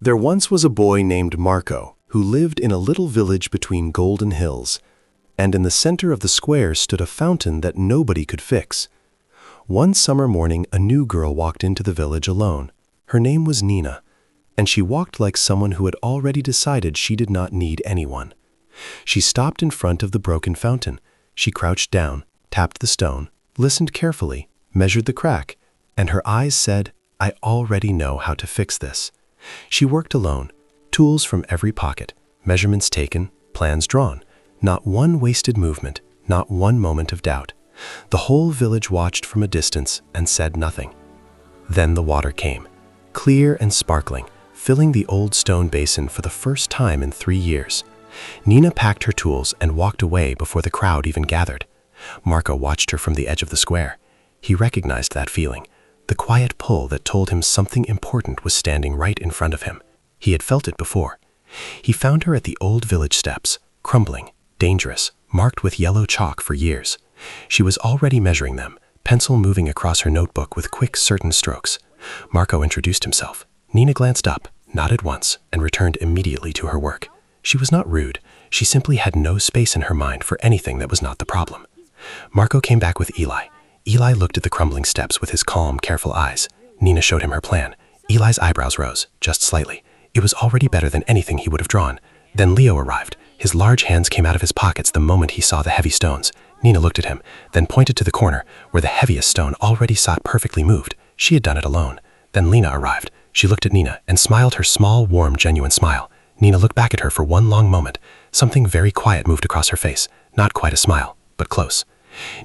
There once was a boy named Marco who lived in a little village between golden hills, and in the center of the square stood a fountain that nobody could fix. One summer morning, a new girl walked into the village alone. Her name was Lena, and she walked like someone who had already decided she did not need anyone. She stopped in front of the broken fountain. She crouched down, tapped the stone, listened carefully, measured the crack, and her eyes said, "I already know how to fix this." She worked alone, tools from every pocket, measurements taken, plans drawn. Not one wasted movement, not one moment of doubt. The whole village watched from a distance and said nothing. Then the water came, clear and sparkling, filling the old stone basin for the first time in 3 years. Lena packed her tools and walked away before the crowd even gathered. Marco watched her from the edge of the square. He recognized that feeling, the quiet pull that told him something important was standing right in front of him. He had felt it before. He found her at the old village steps, crumbling, dangerous, marked with yellow chalk for years. She was already measuring them, pencil moving across her notebook with quick, certain strokes. Marco introduced himself. Lena glanced up, nodded once, and returned immediately to her work. She was not rude. She simply had no space in her mind for anything that was not the problem. Marco came back with Eli. Eli looked at the crumbling steps with his calm, careful eyes. Lena showed him her plan. Eli's eyebrows rose, just slightly. It was already better than anything he would have drawn. Then Leo arrived. His large hands came out of his pockets the moment he saw the heavy stones. Lena looked at him, then pointed to the corner, where the heaviest stone already sat perfectly moved. She had done it alone. Then Lena arrived. She looked at Lena and smiled her small, warm, genuine smile. Lena looked back at her for one long moment. Something very quiet moved across her face. Not quite a smile, but close.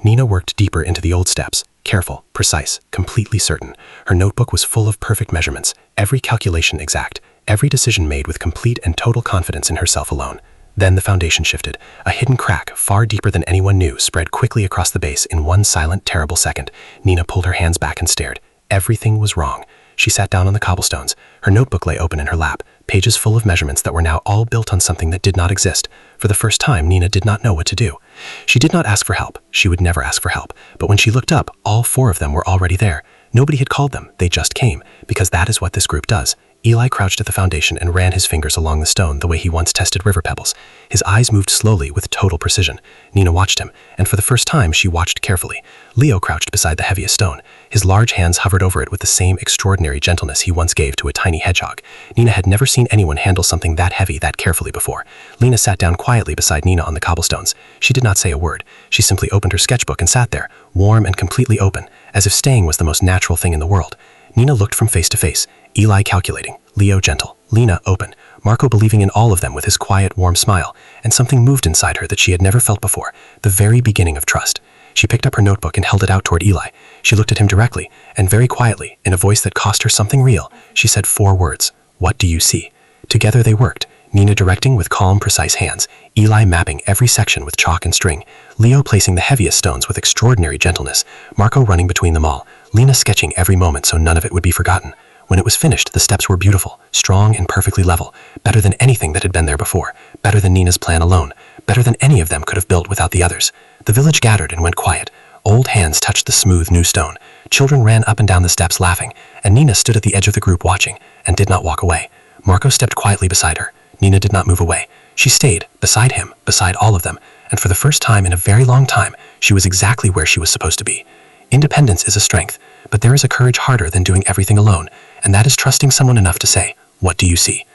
Lena worked deeper into the old steps, careful, precise, completely certain. Her notebook was full of perfect measurements, every calculation exact, every decision made with complete and total confidence in herself alone. Then the foundation shifted. A hidden crack, far deeper than anyone knew, spread quickly across the base in one silent, terrible second. Lena pulled her hands back and stared. Everything was wrong. She sat down on the cobblestones. Her notebook lay open in her lap, pages full of measurements that were now all built on something that did not exist. For the first time, Lena did not know what to do. She did not ask for help. She would never ask for help. But when she looked up, all 4 of them were already there. Nobody had called them. They just came, because that is what this group does. Eli crouched at the foundation and ran his fingers along the stone the way he once tested river pebbles. His eyes moved slowly with total precision. Lena watched him, and for the first time she watched carefully. Leo crouched beside the heaviest stone. His large hands hovered over it with the same extraordinary gentleness he once gave to a tiny hedgehog. Lena had never seen anyone handle something that heavy that carefully before. Lena sat down quietly beside Lena on the cobblestones. She did not say a word. She simply opened her sketchbook and sat there, warm and completely open, as if staying was the most natural thing in the world. Lena looked from face to face, Eli calculating, Leo gentle, Lena open, Marco believing in all of them with his quiet, warm smile, and something moved inside her that she had never felt before, the very beginning of trust. She picked up her notebook and held it out toward Eli. She looked at him directly, and very quietly, in a voice that cost her something real, she said 4 words, "What do you see?" Together they worked, Lena directing with calm, precise hands, Eli mapping every section with chalk and string, Leo placing the heaviest stones with extraordinary gentleness, Marco running between them all, Lena sketching every moment so none of it would be forgotten. When it was finished, the steps were beautiful, strong and perfectly level, better than anything that had been there before, better than Lena's plan alone, better than any of them could have built without the others. The village gathered and went quiet. Old hands touched the smooth new stone. Children ran up and down the steps laughing, and Lena stood at the edge of the group watching, and did not walk away. Marco stepped quietly beside her. Lena did not move away. She stayed, beside him, beside all of them, and for the first time in a very long time, she was exactly where she was supposed to be. Independence is a strength, but there is a courage harder than doing everything alone, and that is trusting someone enough to say, "What do you see?"